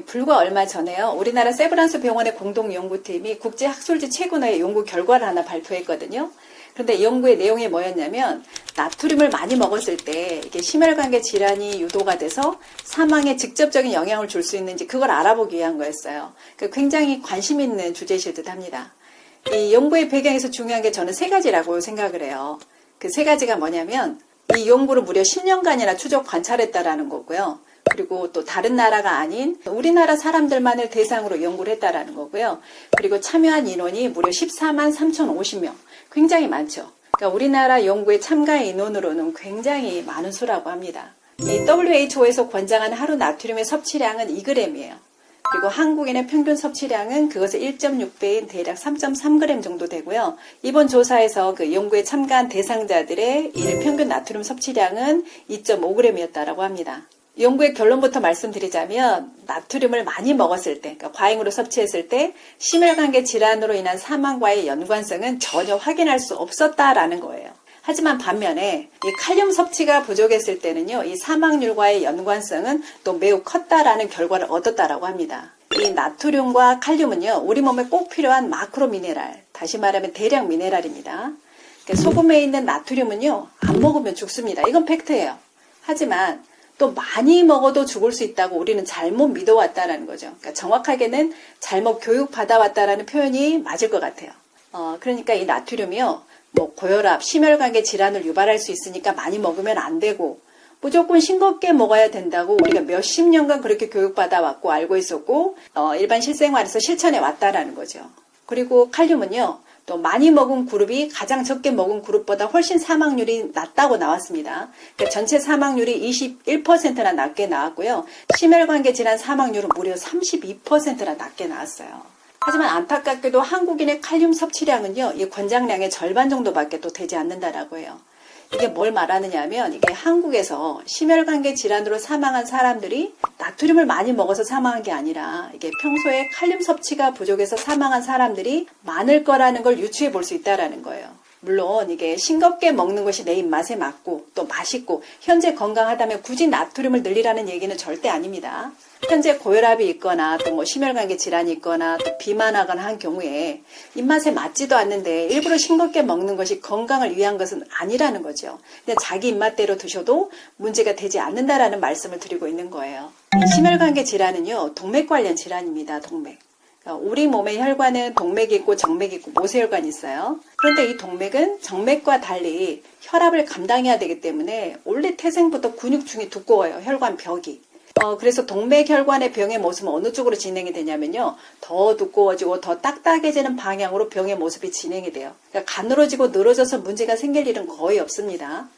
불과 얼마 전에요. 우리나라 세브란스 병원의 공동연구팀이 국제학술지 최근의 연구 결과를 하나 발표했거든요. 그런데 이 연구의 내용이 뭐였냐면 나트륨을 많이 먹었을 때 이게 심혈관계 질환이 유도가 돼서 사망에 직접적인 영향을 줄 수 있는지 그걸 알아보기 위한 거였어요. 굉장히 관심 있는 주제실 듯 합니다. 이 연구의 배경에서 중요한 게 저는 세 가지라고 생각을 해요. 그 세 가지가 뭐냐면 이 연구를 무려 10년간이나 추적 관찰했다라는 거고요. 그리고 또 다른 나라가 아닌 우리나라 사람들만을 대상으로 연구를 했다라는 거고요. 그리고 참여한 인원이 무려 14만 3,050명. 굉장히 많죠. 그러니까 우리나라 연구에 참가 인원으로는 굉장히 많은 수라고 합니다. 이 WHO에서 권장하는 하루 나트륨의 섭취량은 2g이에요. 그리고 한국인의 평균 섭취량은 그것의 1.6배인 대략 3.3g 정도 되고요. 이번 조사에서 그 연구에 참가한 대상자들의 일평균 나트륨 섭취량은 2.5g이었다고 합니다. 연구의 결론부터 말씀드리자면 나트륨을 많이 먹었을 때, 그러니까 과잉으로 섭취했을 때 심혈관계 질환으로 인한 사망과의 연관성은 전혀 확인할 수 없었다라는 거예요. 하지만 반면에 이 칼륨 섭취가 부족했을 때는요, 이 사망률과의 연관성은 또 매우 컸다라는 결과를 얻었다라고 합니다. 이 나트륨과 칼륨은요, 우리 몸에 꼭 필요한 마크로 미네랄, 다시 말하면 대량 미네랄입니다. 소금에 있는 나트륨은요, 안 먹으면 죽습니다. 이건 팩트예요. 하지만 또 많이 먹어도 죽을 수 있다고 우리는 잘못 믿어왔다라는 거죠. 그러니까 정확하게는 잘못 교육받아왔다라는 표현이 맞을 것 같아요. 그러니까 이 나트륨이요, 고혈압, 심혈관계 질환을 유발할 수 있으니까 많이 먹으면 안 되고 무조건 싱겁게 먹어야 된다고 우리가 몇십 년간 그렇게 교육받아왔고 알고 있었고 일반 실생활에서 실천해 왔다라는 거죠. 그리고 칼륨은요, 또 많이 먹은 그룹이 가장 적게 먹은 그룹보다 훨씬 사망률이 낮다고 나왔습니다. 그러니까 전체 사망률이 21%나 낮게 나왔고요. 심혈관계 질환 사망률은 무려 32%나 낮게 나왔어요. 하지만 안타깝게도 한국인의 칼륨 섭취량은요, 이 권장량의 절반 정도밖에 또 되지 않는다라고 해요. 이게 뭘 말하느냐 하면 이게 한국에서 심혈관계 질환으로 사망한 사람들이 나트륨을 많이 먹어서 사망한 게 아니라 이게 평소에 칼륨 섭취가 부족해서 사망한 사람들이 많을 거라는 걸 유추해 볼 수 있다라는 거예요. 물론 이게 싱겁게 먹는 것이 내 입맛에 맞고 또 맛있고 현재 건강하다면 굳이 나트륨을 늘리라는 얘기는 절대 아닙니다. 현재 고혈압이 있거나 또 심혈관계 질환이 있거나 또 비만하거나 한 경우에 입맛에 맞지도 않는데 일부러 싱겁게 먹는 것이 건강을 위한 것은 아니라는 거죠. 그냥 자기 입맛대로 드셔도 문제가 되지 않는다라는 말씀을 드리고 있는 거예요. 심혈관계 질환은요, 동맥 관련 질환입니다. 동맥. 우리 몸의 혈관은 동맥이 있고 정맥이 있고 모세혈관이 있어요. 그런데 이 동맥은 정맥과 달리 혈압을 감당해야 되기 때문에 원래 태생부터 근육층이 두꺼워요. 혈관 벽이. 그래서 동맥혈관의 병의 모습은 어느 쪽으로 진행이 되냐면요, 더 두꺼워지고 더 딱딱해지는 방향으로 병의 모습이 진행이 돼요. 그러니까 가늘어지고 늘어져서 문제가 생길 일은 거의 없습니다.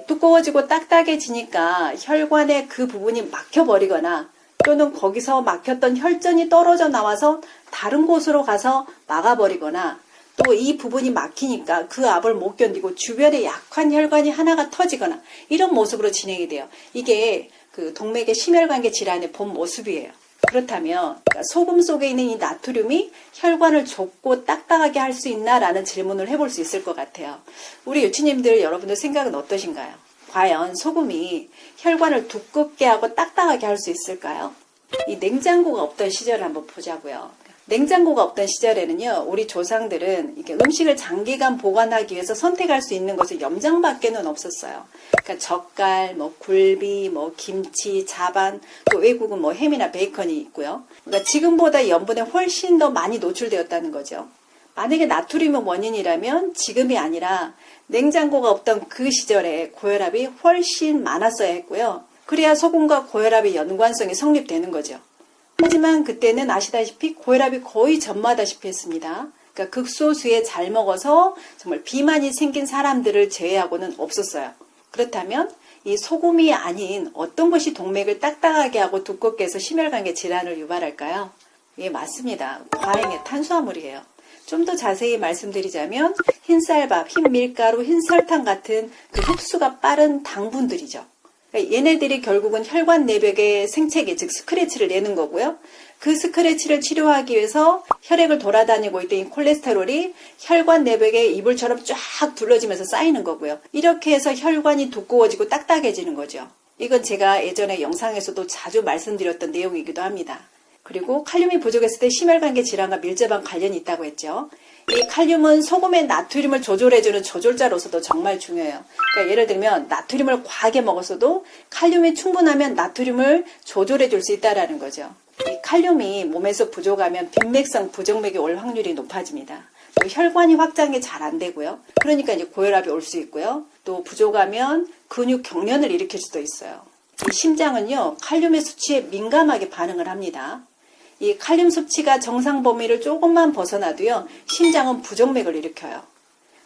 두꺼워지고 딱딱해지니까 혈관의 그 부분이 막혀버리거나 또는 거기서 막혔던 혈전이 떨어져 나와서 다른 곳으로 가서 막아버리거나 또 이 부분이 막히니까 그 압을 못 견디고 주변에 약한 혈관이 하나가 터지거나 이런 모습으로 진행이 돼요. 이게 그 동맥의 심혈관계 질환의 본 모습이에요. 그렇다면 소금 속에 있는 이 나트륨이 혈관을 좁고 딱딱하게 할 수 있나라는 질문을 해볼 수 있을 것 같아요. 우리 유치님들 여러분들 생각은 어떠신가요? 과연 소금이 혈관을 두껍게 하고 딱딱하게 할 수 있을까요? 이 냉장고가 없던 시절을 한번 보자고요. 냉장고가 없던 시절에는요, 우리 조상들은 이게 음식을 장기간 보관하기 위해서 선택할 수 있는 것은 염장밖에는 없었어요. 그러니까 젓갈, 굴비, 김치, 자반, 또 외국은 햄이나 베이컨이 있고요. 그러니까 지금보다 염분에 훨씬 더 많이 노출되었다는 거죠. 만약에 나트륨이 원인이라면 지금이 아니라 냉장고가 없던 그 시절에 고혈압이 훨씬 많았어야 했고요. 그래야 소금과 고혈압의 연관성이 성립되는 거죠. 하지만 그때는 아시다시피 고혈압이 거의 전무하다시피 했습니다. 그러니까 극소수에 잘 먹어서 정말 비만이 생긴 사람들을 제외하고는 없었어요. 그렇다면 이 소금이 아닌 어떤 것이 동맥을 딱딱하게 하고 두껍게 해서 심혈관계 질환을 유발할까요? 예, 맞습니다. 과행의 탄수화물이에요. 좀 더 자세히 말씀드리자면 흰쌀밥, 흰밀가루, 흰설탕 같은 그 흡수가 빠른 당분들이죠. 얘네들이 결국은 혈관 내벽의 생채기, 즉 스크래치를 내는 거고요. 그 스크래치를 치료하기 위해서 혈액을 돌아다니고 있던 이 콜레스테롤이 혈관 내벽에 이불처럼 쫙 둘러지면서 쌓이는 거고요. 이렇게 해서 혈관이 두꺼워지고 딱딱해지는 거죠. 이건 제가 예전에 영상에서도 자주 말씀드렸던 내용이기도 합니다. 그리고 칼륨이 부족했을 때 심혈관계 질환과 밀접한 관련이 있다고 했죠. 이 칼륨은 소금의 나트륨을 조절해주는 조절자로서도 정말 중요해요. 그러니까 예를 들면 나트륨을 과하게 먹었어도 칼륨이 충분하면 나트륨을 조절해줄 수 있다는 거죠. 이 칼륨이 몸에서 부족하면 빈맥성 부정맥이 올 확률이 높아집니다. 또 혈관이 확장이 잘 안 되고요. 그러니까 이제 고혈압이 올 수 있고요. 또 부족하면 근육 경련을 일으킬 수도 있어요. 이 심장은요, 칼륨의 수치에 민감하게 반응을 합니다. 이 칼륨 섭취가 정상 범위를 조금만 벗어나도요, 심장은 부정맥을 일으켜요.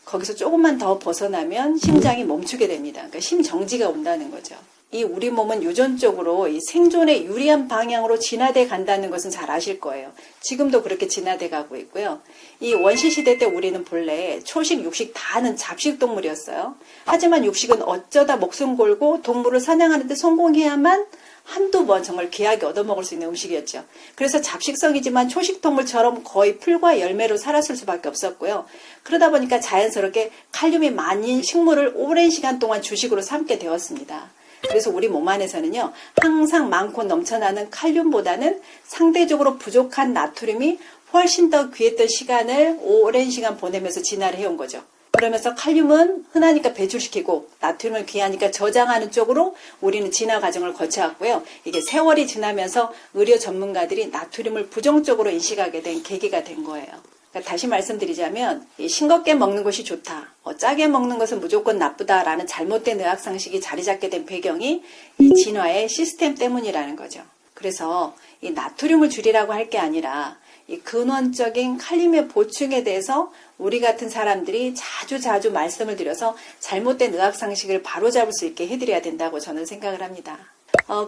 거기서 조금만 더 벗어나면 심장이 멈추게 됩니다. 그러니까 심정지가 온다는 거죠. 이 우리 몸은 유전적으로 이 생존에 유리한 방향으로 진화돼 간다는 것은 잘 아실 거예요. 지금도 그렇게 진화돼 가고 있고요. 이 원시시대 때 우리는 본래 초식, 육식 다 하는 잡식 동물이었어요. 하지만 육식은 어쩌다 목숨 걸고 동물을 사냥하는 데 성공해야만 한두 번 정말 귀하게 얻어먹을 수 있는 음식이었죠. 그래서 잡식성이지만 초식동물처럼 거의 풀과 열매로 살았을 수밖에 없었고요. 그러다 보니까 자연스럽게 칼륨이 많은 식물을 오랜 시간 동안 주식으로 삼게 되었습니다. 그래서 우리 몸 안에서는요, 항상 많고 넘쳐나는 칼륨보다는 상대적으로 부족한 나트륨이 훨씬 더 귀했던 시간을 오랜 시간 보내면서 진화를 해온 거죠. 그러면서 칼륨은 흔하니까 배출시키고 나트륨을 귀하니까 저장하는 쪽으로 우리는 진화 과정을 거쳐왔고요. 이게 세월이 지나면서 의료 전문가들이 나트륨을 부정적으로 인식하게 된 계기가 된 거예요. 그러니까 다시 말씀드리자면 싱겁게 먹는 것이 좋다, 짜게 먹는 것은 무조건 나쁘다라는 잘못된 의학상식이 자리 잡게 된 배경이 이 진화의 시스템 때문이라는 거죠. 그래서 이 나트륨을 줄이라고 할 게 아니라 이 근원적인 칼륨의 보충에 대해서 우리 같은 사람들이 자주 말씀을 드려서 잘못된 의학상식을 바로잡을 수 있게 해드려야 된다고 저는 생각을 합니다.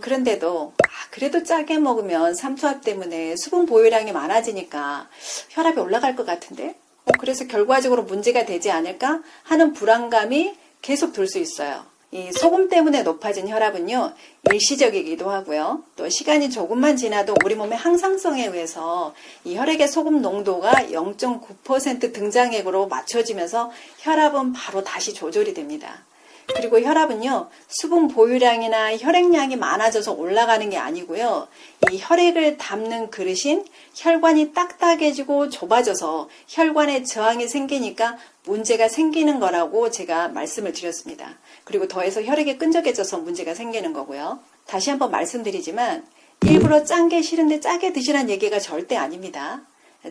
그런데도 그래도 짜게 먹으면 삼투압 때문에 수분 보유량이 많아지니까 혈압이 올라갈 것 같은데 그래서 결과적으로 문제가 되지 않을까 하는 불안감이 계속 들 수 있어요. 이 소금 때문에 높아진 혈압은요, 일시적이기도 하고요. 또 시간이 조금만 지나도 우리 몸의 항상성에 의해서 이 혈액의 소금 농도가 0.9% 등장액으로 맞춰지면서 혈압은 바로 다시 조절이 됩니다. 그리고 혈압은요, 수분 보유량이나 혈액량이 많아져서 올라가는 게 아니고요. 이 혈액을 담는 그릇인 혈관이 딱딱해지고 좁아져서 혈관에 저항이 생기니까 문제가 생기는 거라고 제가 말씀을 드렸습니다. 그리고 더해서 혈액이 끈적해져서 문제가 생기는 거고요. 다시 한번 말씀드리지만 일부러 짠 게 싫은데 짜게 드시라는 얘기가 절대 아닙니다.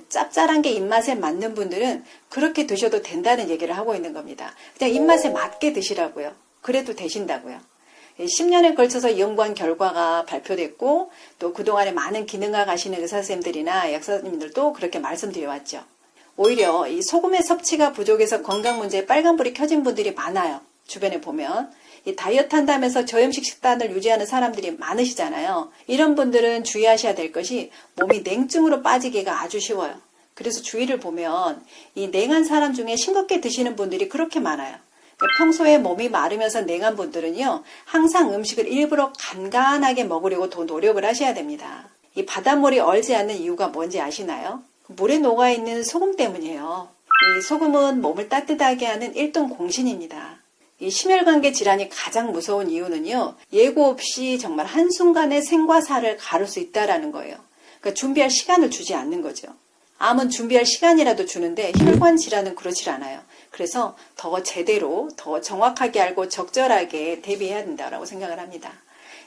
짭짤한 게 입맛에 맞는 분들은 그렇게 드셔도 된다는 얘기를 하고 있는 겁니다. 그냥 입맛에 맞게 드시라고요. 그래도 되신다고요. 10년에 걸쳐서 연구한 결과가 발표됐고 또 그동안에 많은 기능과 가시는 의사선생님들이나 약사님들도 그렇게 말씀드려왔죠. 오히려 이 소금의 섭취가 부족해서 건강 문제에 빨간불이 켜진 분들이 많아요. 주변에 보면 이 다이어트 한다면서 저염식 식단을 유지하는 사람들이 많으시잖아요. 이런 분들은 주의하셔야 될 것이 몸이 냉증으로 빠지기가 아주 쉬워요. 그래서 주위를 보면 이 냉한 사람 중에 싱겁게 드시는 분들이 그렇게 많아요. 평소에 몸이 마르면서 냉한 분들은요, 항상 음식을 일부러 간간하게 먹으려고 더 노력을 하셔야 됩니다. 이 바닷물이 얼지 않는 이유가 뭔지 아시나요? 물에 녹아있는 소금 때문이에요. 이 소금은 몸을 따뜻하게 하는 1등 공신입니다. 이 심혈관계 질환이 가장 무서운 이유는요, 예고 없이 정말 한순간에 생과 사를 가를 수 있다는 거예요. 그러니까 준비할 시간을 주지 않는 거죠. 암은 준비할 시간이라도 주는데 혈관 질환은 그렇지 않아요. 그래서 더 제대로, 더 정확하게 알고 적절하게 대비해야 된다고 생각을 합니다.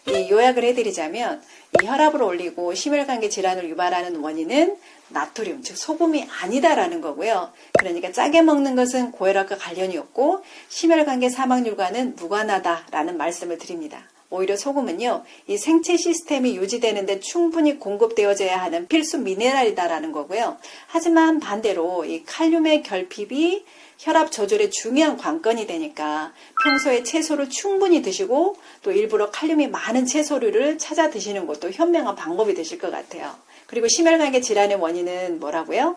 이 요약을 해드리자면 이 혈압을 올리고 심혈관계 질환을 유발하는 원인은 나트륨, 즉 소금이 아니다라는 거고요. 그러니까 짜게 먹는 것은 고혈압과 관련이 없고 심혈관계 사망률과는 무관하다라는 말씀을 드립니다. 오히려 소금은요, 이 생체 시스템이 유지되는데 충분히 공급되어져야 하는 필수 미네랄이다라는 거고요. 하지만 반대로 이 칼륨의 결핍이 혈압 조절에 중요한 관건이 되니까 평소에 채소를 충분히 드시고 또 일부러 칼륨이 많은 채소류를 찾아 드시는 것도 현명한 방법이 되실 것 같아요. 그리고 심혈관계 질환의 원인은 뭐라고요?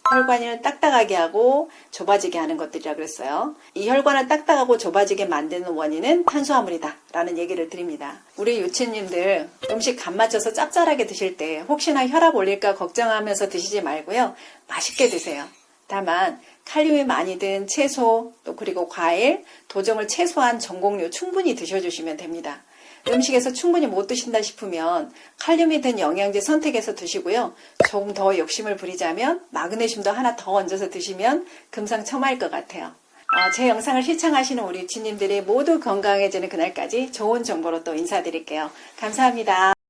혈관을 딱딱하게 하고 좁아지게 하는 것들이라 그랬어요. 이 혈관을 딱딱하고 좁아지게 만드는 원인은 탄수화물이다 라는 얘기를 드립니다. 우리 유치님들 음식 간 맞춰서 짭짤하게 드실 때 혹시나 혈압 올릴까 걱정하면서 드시지 말고요. 맛있게 드세요. 다만 칼륨이 많이 든 채소, 또 그리고 과일, 도정을 최소한 전곡류 충분히 드셔주시면 됩니다. 음식에서 충분히 못 드신다 싶으면 칼륨이 든 영양제 선택해서 드시고요. 조금 더 욕심을 부리자면 마그네슘도 하나 더 얹어서 드시면 금상첨화일 것 같아요. 제 영상을 시청하시는 우리 유치님들이 모두 건강해지는 그날까지 좋은 정보로 또 인사드릴게요. 감사합니다.